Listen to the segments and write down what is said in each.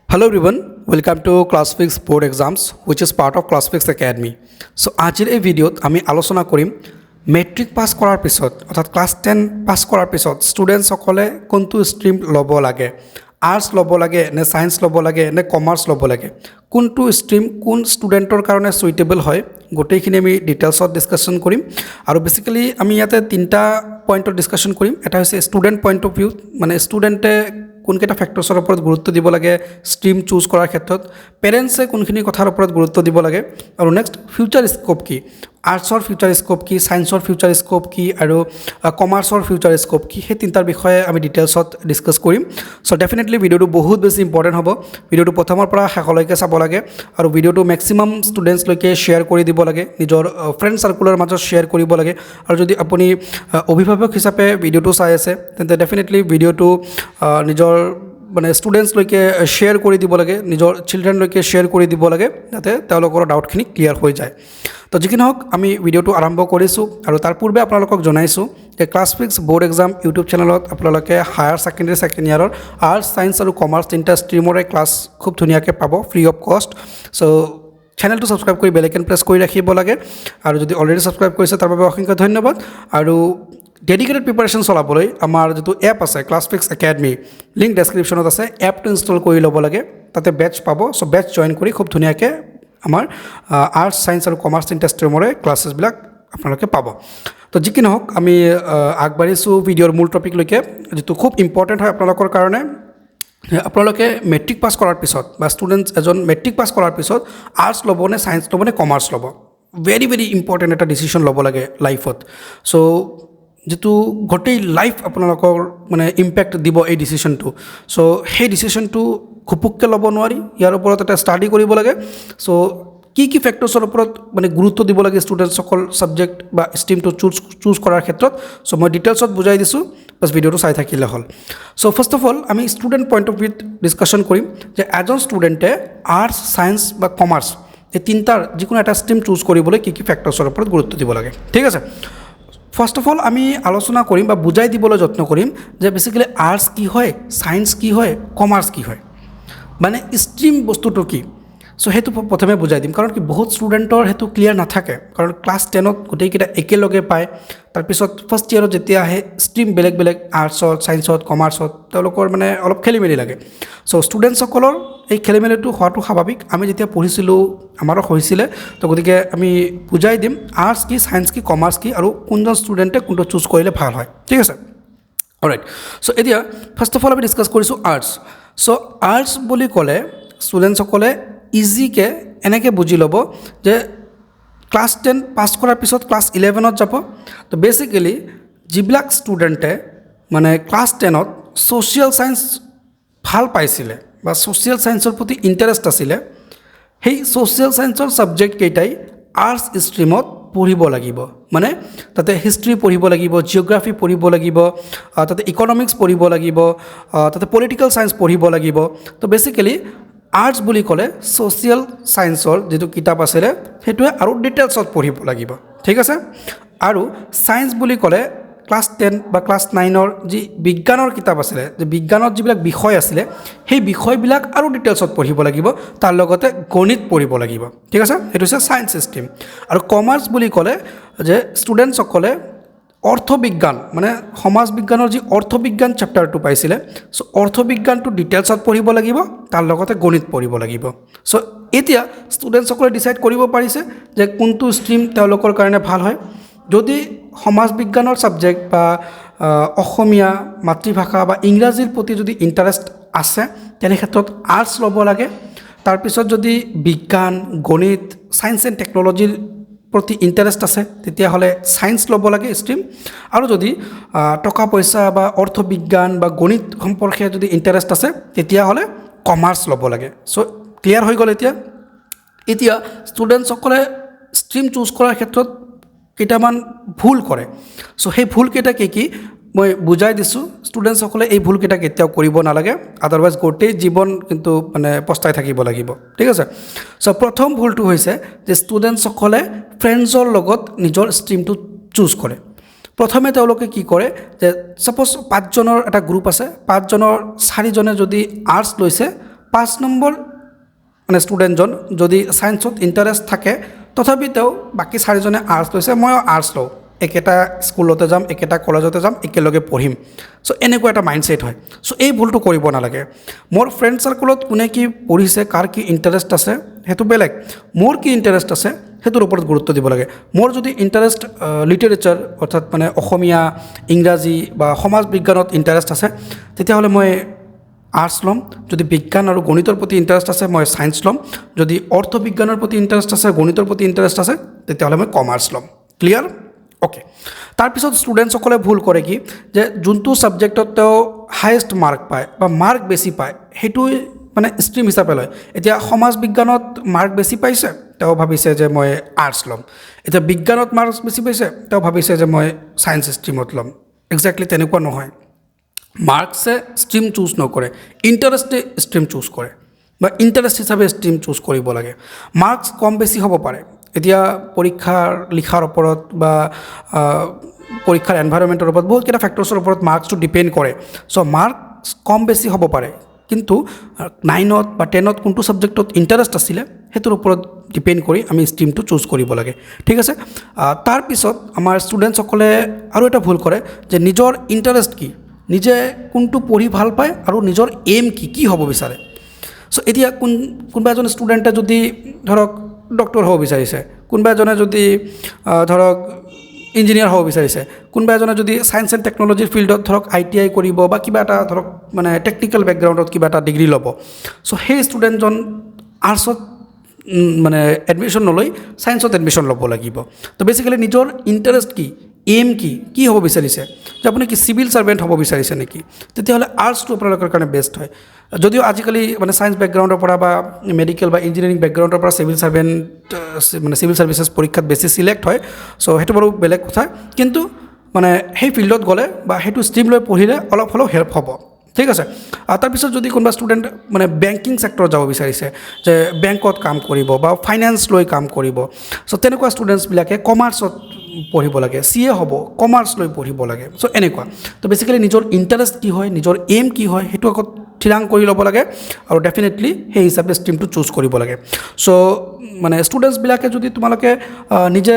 Hello everyone, welcome to ClassFix board exams which is part of ClassFix Academy. So আজিৰ এই ভিডিঅ'ত আমি আলোচনা কৰিম মেট্ৰিক পাছ কৰাৰ পিছত অৰ্থাৎ ক্লাছ 10 পাছ কৰাৰ পিছত ষ্টুডেণ্টসকলে কোনটো ষ্ট্ৰীম ল'ব লাগে, আৰ্টছ ল'ব লাগে নে সায়েন্স ল'ব লাগে নে কমাৰ্চ ল'ব লাগে, কোনটো ষ্ট্ৰীম কোন ষ্টুডেণ্টৰ কাৰণে সুইটেবল হয় গোটেইখিনি আমি ডিটেইলছত ডিছকাশ্যন কৰিম। আৰু বেসিক্যালি আমি ইয়াতে তিনিটা পইণ্টত ডিছকাশ্যন কৰিম। এটা হৈছে ষ্টুডেণ্ট পইণ্ট অফ ভিউ, মানে ষ্টুডেণ্টে কোনকেইটা ফেক্টৰ্ছৰ ওপৰত গুৰুত্ব দিব লাগে ষ্ট্ৰীম চুজ কৰাৰ ক্ষেত্ৰত, পেৰেণ্টছে কোনখিনি কথাৰ ওপৰত গুৰুত্ব দিব লাগে, আৰু নেক্সট ফিউচাৰ স্কোপ কি, আৰ্টছৰ ফিউচাৰ স্কোপ কি, সায়েন্সৰ ফিউচাৰ স্কোপ কি আৰু কমাৰ্চৰ ফিউচাৰ স্কোপ কি, সেই তিনিটাৰ বিষয়ে আমি ডিটেইলছত ডিছকাছ কৰিম। চ' ডেফিনেটলি ভিডিঅ'টো বহুত বেছি ইম্পৰ্টেণ্ট হ'ব। ভিডিঅ'টো প্ৰথমৰ পৰা শেষলৈকে চাব লাগে আৰু ভিডিঅ'টো মেক্সিমাম ষ্টুডেণ্টছলৈকে শ্বেয়াৰ কৰি দিব লাগে, নিজৰ ফ্ৰেণ্ড চাৰ্কুলৰ মাজত শ্বেয়াৰ কৰিব লাগে। আৰু যদি আপুনি অভিভাৱক হিচাপে ভিডিঅ'টো চাই আছে তেন্তে ডেফিনেটলি ভিডিঅ'টো নিজৰ মানে ষ্টুডেণ্টছলৈকে শ্বেয়াৰ কৰি দিব লাগে, নিজৰ চিলড্ৰেনলৈকে শ্বেয়াৰ কৰি দিব লাগে যাতে তেওঁলোকৰ ডাউটখিনি ক্লিয়াৰ হৈ যায়। তো যিকি নহওক আমি ভিডিঅ'টো আৰম্ভ কৰিছোঁ আৰু তাৰ পূৰ্বে আপোনালোকক জনাইছোঁ যে ক্লাছফিক্স ব'ৰ্ড এক্সাম ইউটিউব চেনেলত আপোনালোকে হায়াৰ ছেকেণ্ডেৰী ছেকেণ্ড ইয়াৰৰ আৰ্টছ ছায়েন্স আৰু কমাৰ্চ তিনিটা ষ্ট্ৰীমৰে ক্লাছ খুব ধুনীয়াকৈ পাব ফ্ৰী অফ কষ্ট। চ' চেনেলটো ছাবস্ক্ৰাইব কৰি বেল আইকন প্ৰেছ কৰি ৰাখিব লাগে, আৰু যদি অলৰেডি ছাবস্ক্ৰাইব কৰিছে তাৰ বাবে অসংখ্য ধন্যবাদ। আৰু ডেডিকেটেড প্ৰিপাৰেশ্যন চলাবলৈ আমাৰ যিটো এপ আছে ক্লাছফিক্স একাডেমি, লিংক ডেছক্ৰিপশ্যনত আছে, এপটো ইনষ্টল কৰি ল'ব লাগে, তাতে বেটছ পাব। চ' বেটছ জইন কৰি খুব ধুনীয়াকৈ আমাৰ আৰ্টছ ছায়েন্স আৰু কমাৰ্চ তিনিটা ষ্ট্ৰীমৰে ক্লাছেছবিলাক আপোনালোকে পাব। তো যি কি নহওক আমি আগবাঢ়িছোঁ ভিডিঅ'ৰ মূল টপিকলৈকে, যিটো খুব ইম্পৰ্টেণ্ট হয় আপোনালোকৰ কাৰণে। আপোনালোকে মেট্ৰিক পাছ কৰাৰ পিছত বা ষ্টুডেণ্টছ এজন মেট্ৰিক পাছ কৰাৰ পিছত আৰ্টছ ল'ব নে ছায়েন্স ল'ব নে কমাৰ্চ ল'ব, ভেৰি ভেৰি ইম্পৰ্টেণ্ট এটা ডিচিশ্যন ল'ব লাগে লাইফত। চ' যিটো গোটেই লাইফ আপোনালোকৰ মানে ইম্পেক্ট দিব এই ডিচিশ্যনটো। চ' সেই ডিচিশ্যনটো ঘপককৈ ল'ব নোৱাৰি, ইয়াৰ ওপৰত এটা ষ্টাডি কৰিব লাগে। চ' কি ফেক্টৰ্ছৰ ওপৰত মানে গুৰুত্ব দিব লাগে ষ্টুডেণ্টসকল ছাবজেক্ট বা ষ্ট্ৰীমটো চুজ কৰাৰ ক্ষেত্ৰত। চ' মই ডিটেইলছত বুজাই দিছোঁ, বাছ ভিডিঅ'টো চাই থাকিলে হ'ল। চ' ফাৰ্ষ্ট অফ অল আমি ষ্টুডেণ্ট পইণ্ট অফ ভিউত ডিছকাশ্যন কৰিম যে এজন ষ্টুডেণ্টে আৰ্টছ ছায়েন্স বা কমাৰ্চ এই তিনিটাৰ যিকোনো এটা ষ্ট্ৰীম চুজ কৰিবলৈ কি ফেক্টৰ্ছৰ ওপৰত গুৰুত্ব দিব লাগে। ঠিক আছে, ফাৰ্ষ্ট অফ অল আমি আলোচনা কৰিম বা বুজাই দিবলৈ যত্ন কৰিম যে বেছিকেলি আৰ্টছ কি হয়, ছায়েন্স কি হয়, কমাৰ্চ কি হয়, মানে ষ্ট্ৰীম বস্তুটো কি। চ' সেইটো প্ৰথমে বুজাই দিম, কাৰণ কি বহুত ষ্টুডেণ্টৰ সেইটো ক্লিয়াৰ নাথাকে, কাৰণ ক্লাছ 10ত গোটেইকেইটা একেলগে পায়, তাৰপিছত ফাৰ্ষ্ট ইয়েৰত যেতিয়া আহে ষ্ট্ৰীম বেলেগ বেলেগ আৰ্টছত ছায়েন্সত কমাৰ্চত তেওঁলোকৰ মানে অলপ খেলি মেলি লাগে। চ' ষ্টুডেণ্টসকলৰ এই খেলি মেলিটো হোৱাটো স্বাভাৱিক, আমি যেতিয়া পঢ়িছিলোঁ আমাৰো হৈছিলে। তো গতিকে আমি বুজাই দিম আৰ্টছ কি, ছায়েন্স কি, কমাৰ্চ কি, আৰু কোনজন ষ্টুডেণ্টে কোনটো চুজ কৰিলে ভাল হয়। ঠিক আছে, অলৰাইট। চ' এতিয়া ফাৰ্ষ্ট অফ অল আমি ডিছকাছ কৰিছোঁ আৰ্টছ। চ' আৰ্টছ বুলি ক'লে ষ্টুডেণ্টসকলে ইজিকৈ এনেকৈ বুজি ল'ব যে ক্লাছ 10 পাছ কৰাৰ পিছত ক্লাছ 11ত যাব। তো বেচিকেলি যিবিলাক ষ্টুডেণ্টে মানে ক্লাছ 10ত ছ'চিয়েল ছায়েন্স ভাল পাইছিলে বা ছ'চিয়েল ছায়েন্সৰ প্ৰতি ইণ্টাৰেষ্ট আছিলে, সেই ছ'চিয়েল ছায়েন্সৰ ছাবজেক্টকেইটাই আৰ্টছ ষ্ট্ৰীমত পঢ়িব লাগিব। মানে তাতে হিষ্ট্ৰী পঢ়িব লাগিব, জিঅ'গ্ৰাফী পঢ়িব লাগিব, তাতে ইকনমিক্স পঢ়িব লাগিব, তাতে পলিটিকেল ছায়েন্স পঢ়িব লাগিব। তো বেচিকেলি আৰ্টছ বুলি ক'লে ছ'চিয়েল ছায়েন্সৰ যিটো কিতাপ আছিলে সেইটোৱে আৰু ডিটেইলছত পঢ়িব লাগিব। ঠিক আছে, আৰু ছায়েন্স বুলি ক'লে ক্লাছ 10 বা ক্লাছ 9ৰ যি বিজ্ঞানৰ কিতাপ আছিলে, যে বিজ্ঞানত যিবিলাক বিষয় আছিলে সেই বিষয়বিলাক আৰু ডিটেইলছত পঢ়িব লাগিব, তাৰ লগতে গণিত পঢ়িব লাগিব। ঠিক আছে, সেইটো হৈছে ছায়েন্স ষ্ট্ৰীম। আৰু কমাৰ্চ বুলি ক'লে যে ষ্টুডেণ্টসকলে অৰ্থবিজ্ঞান মানে সমাজ বিজ্ঞানৰ যি অৰ্থবিজ্ঞান চেপ্টাৰটো পাইছিলে, চ' অৰ্থবিজ্ঞানটো ডিটেইলছত পঢ়িব লাগিব, তাৰ লগতে গণিত পঢ়িব লাগিব। চ' এতিয়া ষ্টুডেণ্টসকলে ডিচাইড কৰিব পাৰিছে যে কোনটো ষ্ট্ৰীম তেওঁলোকৰ কাৰণে ভাল হয়। যদি সমাজ বিজ্ঞানৰ ছাবজেক্ট বা অসমীয়া মাতৃভাষা বা ইংৰাজীৰ প্ৰতি যদি ইণ্টাৰেষ্ট আছে তেনে ক্ষেত্ৰত আৰ্টছ ল'ব লাগে। তাৰপিছত যদি বিজ্ঞান, গণিত, ছায়েন্স এণ্ড টেকন'লজিৰ প্ৰতি ইণ্টাৰেষ্ট আছে তেতিয়াহ'লে ছায়েন্স ল'ব লাগে ষ্ট্ৰীম। আৰু যদি টকা পইচা বা অৰ্থবিজ্ঞান বা গণিত সম্পৰ্কে যদি ইণ্টাৰেষ্ট আছে তেতিয়াহ'লে কমাৰ্চ ল'ব লাগে। চ' ক্লিয়াৰ হৈ গ'ল। এতিয়া ষ্টুডেণ্টসকলে ষ্ট্ৰীম চুজ কৰাৰ ক্ষেত্ৰত কেইটামান ভুল কৰে। চ' সেই ভুলকেইটা কি মই বুজাই দিছোঁ। ষ্টুডেণ্টসকলে এই ভুলকেইটা কেতিয়াও কৰিব নালাগে, আদাৰৱাইজ গোটেই জীৱন কিন্তু মানে পস্তাই থাকিব লাগিব। ঠিক আছে, চ' প্ৰথম ভুলটো হৈছে যে ষ্টুডেণ্টসকলে ফ্ৰেণ্ডছৰ লগত নিজৰ ষ্ট্ৰীমটো চুজ কৰে। প্ৰথমে তেওঁলোকে কি কৰে যে ছাপ'জ 5জনৰ এটা গ্ৰুপ আছে, 5জনৰ 4জনে যদি আৰ্টছ লৈছে, 5 নম্বৰ মানে ষ্টুডেণ্টজন যদি ছায়েন্সত ইণ্টাৰেষ্ট থাকে তথাপি তেওঁ বাকী 4জনে আৰ্টছ লৈছে ময়ো আৰ্টছ লওঁ একেটা স্কুলতে যাম একেটা কলেজতে যাম একেলগে পঢ়িম চ' এনেকুৱা এটা মাইণ্ডছেট হয় চ' এই ভুলটো কৰিব নালাগে মোৰ ফ্ৰেণ্ড চাৰ্কুলত কোনে কি পঢ়িছে কাৰ কি ইণ্টাৰেষ্ট আছে সেইটো বেলেগ মোৰ কি ইণ্টাৰেষ্ট আছে সেইটোৰ ওপৰত গুৰুত্ব দিব লাগে মোৰ যদি ইণ্টাৰেষ্ট লিটাৰেচাৰ অৰ্থাৎ মানে অসমীয়া ইংৰাজী বা সমাজ বিজ্ঞানত ইণ্টাৰেষ্ট আছে তেতিয়াহ'লে মই আৰ্টছ ল'ম যদি বিজ্ঞান আৰু গণিতৰ প্ৰতি ইণ্টাৰেষ্ট আছে মই ছায়েন্স ল'ম যদি অৰ্থ বিজ্ঞানৰ প্ৰতি ইণ্টাৰেষ্ট আছে গণিতৰ প্ৰতি ইণ্টাৰেষ্ট আছে তেতিয়াহ'লে মই কমাৰ্চ ল'ম ক্লিয়াৰ অ'কে তাৰপিছত ষ্টুডেণ্টসকলে ভুল কৰে কি যে যোনটো ছাবজেক্টত তেওঁ হায়েষ্ট মাৰ্ক পায় বা মাৰ্ক বেছি পায় সেইটো মানে ষ্ট্ৰীম হিচাপে লয় এতিয়া সমাজ বিজ্ঞানত মাৰ্ক বেছি পাইছে তেওঁ ভাবিছে যে মই আৰ্টছ ল'ম এতিয়া বিজ্ঞানত মাৰ্ক বেছি পাইছে তেওঁ ভাবিছে যে মই ছায়েন্স ষ্ট্ৰীমত ল'ম একজেক্টলি তেনেকুৱা নহয় মাৰ্কছে ষ্ট্ৰীম চুজ নকৰে ইণ্টাৰেষ্টে ষ্ট্ৰীম চুজ কৰে বা ইণ্টাৰেষ্ট হিচাপে ষ্ট্ৰীম চুজ কৰিব লাগে মাৰ্কছ কম বেছি হ'ব পাৰে এতিয়া পৰীক্ষাৰ লিখাৰ ওপৰত বা পৰীক্ষাৰ এনভাইৰনমেণ্টৰ ওপৰত বহুতকেইটা ফেক্টৰ্ছৰ ওপৰত মাৰ্কছটো ডিপেণ্ড কৰে চ' মাৰ্কছ কম বেছি হ'ব পাৰে কিন্তু 9ত বা 10ত কোনটো ছাবজেক্টত ইণ্টাৰেষ্ট আছিলে সেইটোৰ ওপৰত ডিপেণ্ড কৰি আমি ষ্ট্ৰীমটো চুজ কৰিব লাগে ঠিক আছে তাৰপিছত আমাৰ ষ্টুডেণ্টসকলে আৰু এটা ভুল কৰে যে নিজৰ ইণ্টাৰেষ্ট কি নিজে কোনটো পঢ়ি ভাল পায় আৰু নিজৰ এইম কি হ'ব বিচাৰে চ' এতিয়া কোনোবা এজন ষ্টুডেণ্টে যদি ধৰক ডক্টৰ হ'ব বিচাৰিছে কোনোবা এজনে যদি ধৰক ইঞ্জিনিয়াৰ হ'ব বিচাৰিছে কোনোবা এজনে যদি ছায়েন্স এণ্ড টেকন'লজিৰ ফিল্ডত ধৰক ITI কৰিব বা কিবা এটা ধৰক মানে টেকনিকেল বেকগ্ৰাউণ্ডত কিবা এটা ডিগ্ৰী ল'ব চ' সেই ষ্টুডেণ্টজন আৰ্টছত মানে এডমিশ্যন নলৈ ছায়েন্সত এডমিশ্যন ল'ব লাগিব তো বেচিকেলি নিজৰ ইণ্টাৰেষ্ট এইম কি হ'ব বিচাৰিছে যে আপুনি কি চিভিল ছাৰ্ভেণ্ট হ'ব বিচাৰিছে নেকি তেতিয়াহ'লে আৰ্টছটো আপোনালোকৰ কাৰণে বেষ্ট হয় যদিও আজিকালি মানে ছায়েন্স বেকগ্ৰাউণ্ডৰ পৰা বা মেডিকেল বা ইঞ্জিনিয়াৰিং বেকগ্ৰাউণ্ডৰ পৰা চিভিল ছাৰ্ভেণ্ট মানে চিভিল ছাৰ্ভিচেছ পৰীক্ষাত বেছি চিলেক্ট হয় চ' সেইটো বাৰু বেলেগ কথা কিন্তু মানে সেই ফিল্ডত গ'লে বা সেইটো ষ্ট্ৰীম লৈ পঢ়িলে অলপ হ'লেও হেল্প হ'ব ঠিক আছে তাৰপিছত যদি কোনোবা ষ্টুডেণ্ট মানে বেংকিং ছেক্টৰত যাব বিচাৰিছে যে বেংকত কাম কৰিব বা ফাইনেন্স লৈ কাম কৰিব চ' তেনেকুৱা ষ্টুডেণ্টছবিলাকে কমাৰ্চত পঢ়িব লাগে CA হ'ব কমাৰ্চ লৈ পঢ়িব লাগে চ' এনেকুৱা তো বেচিকেলি নিজৰ ইণ্টাৰেষ্ট কি হয় নিজৰ এইম কি হয় সেইটো আকৌ থিৰাং কৰি ল'ব লাগে আৰু ডেফিনেটলি সেই হিচাপে ষ্ট্ৰীমটো চুজ কৰিব লাগে চ' মানে ষ্টুডেণ্টছবিলাকে যদি তোমালোকে নিজে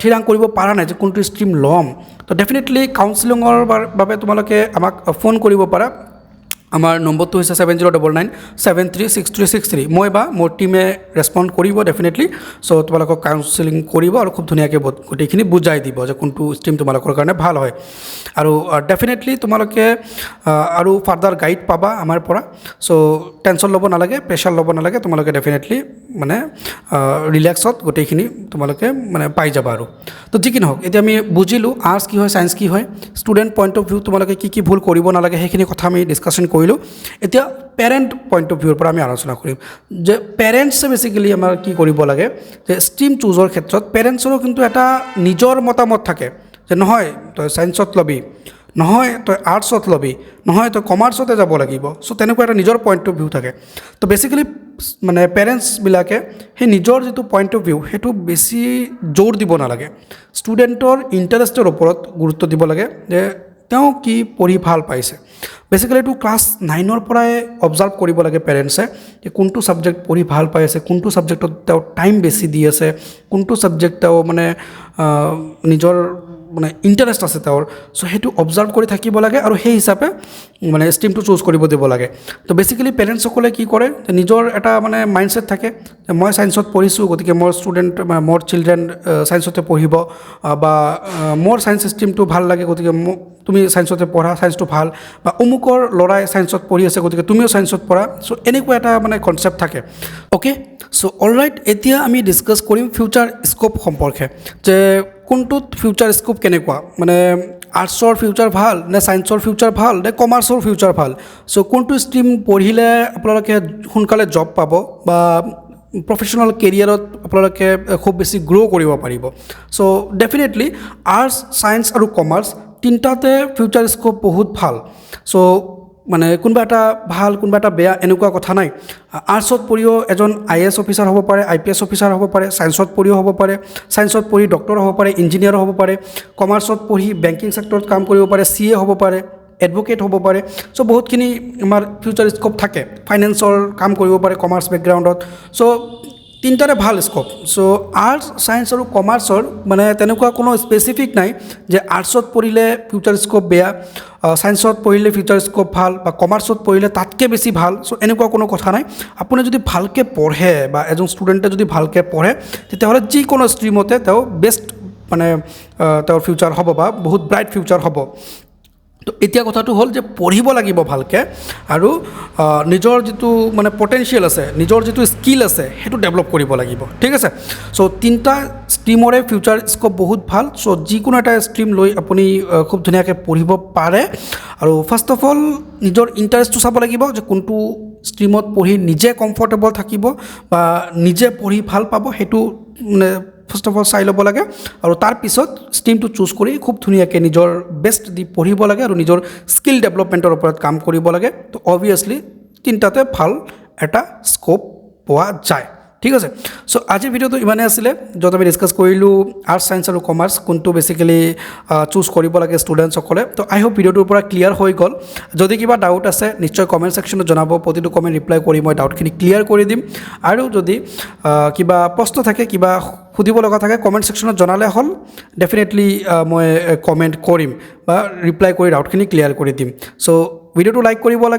থিৰাং কৰিব পৰা নাই যে কোনটো ষ্ট্ৰীম ল'ম তো ডেফিনেটলি কাউন্সিলিঙৰ বাবে তোমালোকে আমাক ফোন কৰিব পাৰা আমাৰ নম্বৰটো হৈছে 7099736363 মই বা মোৰ টীমে ৰেছপণ্ড কৰিব ডেফিনেটলি চ' তোমালোকক কাউন্সিলিং কৰিব আৰু খুব ধুনীয়াকৈ গোটেইখিনি বুজাই দিব যে কোনটো ষ্ট্ৰীম তোমালোকৰ কাৰণে ভাল হয় আৰু ডেফিনেটলি তোমালোকে আৰু ফাৰ্দাৰ গাইড পাবা আমাৰ পৰা চ' টেনশ্যন ল'ব নালাগে প্ৰেছাৰ ল'ব নালাগে তোমালোকে ডেফিনেটলি মানে ৰিলেক্সত গোটেইখিনি তোমালোকে মানে পাই যাবা আৰু তো যি কি নহওক এতিয়া আমি বুজিলোঁ আৰ্টছ কি হয় ছায়েন্স কি হয় ষ্টুডেণ্ট পইণ্ট অফ ভিউ তোমালোকে কি ভুল কৰিব নালাগে সেইখিনি কথা আমি ডিছকাশ্যন কৰিলোঁ এতিয়া পেৰেণ্ট পইণ্ট অফ ভিউৰ পৰা আমি আলোচনা কৰিম যে পেৰেণ্টছে বেচিকেলি আমাৰ কি কৰিব লাগে যে ষ্ট্ৰীম চুজৰ ক্ষেত্ৰত পেৰেণ্টছৰো কিন্তু এটা নিজৰ মতামত থাকে যে নহয় তই ছায়েন্সত ল'বি নহয় তই আৰ্টছত ল'বি নহয় তই কমাৰ্চতে যাব লাগিব চ' তেনেকুৱা এটা নিজৰ পইণ্ট অফ ভিউ থাকে তো বেচিকেলি মানে পেৰেণ্টছবিলাকে সেই নিজৰ যিটো পইণ্ট অফ ভিউ সেইটো বেছি জোৰ দিব নালাগে ষ্টুডেণ্টৰ ইণ্টাৰেষ্টৰ ওপৰত গুৰুত্ব দিব লাগে যে তেওঁ কি পঢ়ি ভাল পাইছে বেচিকেলি এইটো ক্লাছ 9ৰ পৰাই অবজাৰ্ভ কৰিব লাগে পেৰেণ্টছে যে কোনটো ছাবজেক্ট পঢ়ি ভাল পাই আছে কোনটো ছাবজেক্টত তেওঁ টাইম বেছি দি আছে কোনটো ছাবজেক্ট তেওঁ মানে নিজৰ মানে ইণ্টাৰেষ্ট আছে তেওঁৰ চ' সেইটো অবজাৰ্ভ কৰি থাকিব লাগে আৰু সেই হিচাপে মানে ষ্ট্ৰীমটো চুজ কৰিব দিব লাগে তো বেচিকেলি পেৰেণ্টছসকলে কি কৰে নিজৰ এটা মানে মাইণ্ডছেট থাকে যে মই ছায়েন্সত পঢ়িছোঁ গতিকে মোৰ ষ্টুডেণ্ট মোৰ চিলড্ৰেন ছায়েন্সতে পঢ়িব বা মোৰ ছায়েন্স ষ্ট্ৰীমটো ভাল লাগে গতিকে তুমি ছায়েন্সতে পঢ়া ছায়েন্সটো ভাল বা অমুকৰ ল'ৰাই ছায়েন্সত পঢ়ি আছে গতিকে তুমিও ছায়েন্সত পঢ়া চ' এনেকুৱা এটা মানে কনচেপ্ট থাকে অ'কে চ' অলৰাইট এতিয়া আমি ডিছকাছ কৰিম ফিউচাৰ স্ক'প সম্পৰ্কে যে কোনটোত ফিউচাৰ স্ক'প কেনেকুৱা মানে আৰ্টছৰ ফিউচাৰ ভাল নে ছায়েন্সৰ ফিউচাৰ ভাল নে কমাৰ্চৰ ফিউচাৰ ভাল চ' কোনটো ষ্ট্ৰীম পঢ়িলে আপোনালোকে সোনকালে জব পাব বা প্ৰফেশ্যনেল কেৰিয়াৰত আপোনালোকে খুব বেছি গ্ৰ' কৰিব পাৰিব চ' ডেফিনেটলি আৰ্টছ ছায়েন্স আৰু কমাৰ্চ তিনিটাতে ফিউচাৰ স্ক'প বহুত ভাল চ' মানে কোনোবা এটা ভাল কোনোবা এটা বেয়া এনেকুৱা কথা নাই আৰ্টছত পঢ়িও এজন IAS অফিচাৰ হ'ব পাৰে IPS অফিচাৰ হ'ব পাৰে ছায়েন্সত পঢ়িও হ'ব পাৰে ছায়েন্সত পঢ়ি ডক্টৰ হ'ব পাৰে ইঞ্জিনিয়াৰ হ'ব পাৰে কমাৰ্চত পঢ়ি বেংকিং ছেক্টৰত কাম কৰিব পাৰে CA হ'ব পাৰে এডভোকেট হ'ব পাৰে চ' বহুতখিনি আমাৰ ফিউচাৰ স্ক'প থাকে ফাইনেন্সৰ কাম কৰিব পাৰে কমাৰ্চ বেকগ্ৰাউণ্ডত চ' তিনিটাৰে ভাল স্ক'প চ' আৰ্টছ ছায়েন্স আৰু কমাৰ্চৰ মানে তেনেকুৱা কোনো স্পেচিফিক নাই যে আৰ্টছত পঢ়িলে ফিউচাৰ স্ক'প বেয়া ছায়েন্সত পঢ়িলে ফিউচাৰ স্ক'প ভাল বা কমাৰ্চত পঢ়িলে তাতকৈ বেছি ভাল চ' এনেকুৱা কোনো কথা নাই আপুনি যদি ভালকৈ পঢ়ে বা এজন ষ্টুডেণ্টে যদি ভালকৈ পঢ়ে তেতিয়াহ'লে যিকোনো ষ্ট্ৰীমতে তেওঁ বেষ্ট মানে তেওঁৰ ফিউচাৰ হ'ব বা বহুত ব্ৰাইট ফিউচাৰ হ'ব তো এতিয়া কথাটো হ'ল যে পঢ়িব লাগিব ভালকৈ আৰু নিজৰ যিটো মানে পটেনচিয়েল আছে নিজৰ যিটো স্কিল আছে সেইটো ডেভেলপ কৰিব লাগিব ঠিক আছে চ' তিনিটা ষ্ট্ৰীমৰে ফিউচাৰ স্ক'প বহুত ভাল চ' যিকোনো এটা ষ্ট্ৰীম লৈ আপুনি খুব ধুনীয়াকৈ পঢ়িব পাৰে আৰু ফাৰ্ষ্ট অফ অল নিজৰ ইণ্টাৰেষ্টটো চাব লাগিব যে কোনটো ষ্ট্ৰীমত পঢ়ি নিজে কমফৰ্টেবল থাকিব বা নিজে পঢ়ি ভাল পাব সেইটো মানে ফাৰ্ষ্ট অফ অল চাই ল'ব লাগে আৰু তাৰপিছত ষ্ট্ৰীমটো চুজ কৰি খুব ধুনীয়াকৈ নিজৰ বেষ্ট দি পঢ়িব লাগে আৰু নিজৰ স্কিল ডেভেলপমেণ্টৰ ওপৰত কাম কৰিব লাগে তো অবভিয়াছলি তিনিটাতে ভাল এটা স্ক'প পোৱা যায় ঠিক আছে চ' আজিৰ ভিডিঅ'টো ইমানেই আছিলে য'ত আমি ডিছকাছ কৰিলোঁ আৰ্টছ ছায়েন্স আৰু কমাৰ্চ কোনটো বেচিকেলি চুজ কৰিব লাগে ষ্টুডেণ্টসকলে তো আই হোপ ভিডিঅ'টোৰ পৰা ক্লিয়াৰ হৈ গ'ল যদি কিবা ডাউট আছে নিশ্চয় কমেণ্ট ছেকশ্যনত জনাব প্ৰতিটো কমেণ্ট ৰিপ্লাই কৰি মই ডাউটখিনি ক্লিয়াৰ কৰি দিম আৰু যদি কিবা প্ৰশ্ন থাকে কিবা সুধিব লগা থাকে কমেণ্ট ছেকশ্যনত জনালে হ'ল ডেফিনেটলি মই কমেণ্ট কৰিম বা ৰিপ্লাই কৰি ডাউটখিনি ক্লিয়াৰ কৰি দিম চ' ভিডিঅ'টো লাইক কৰিব লাগে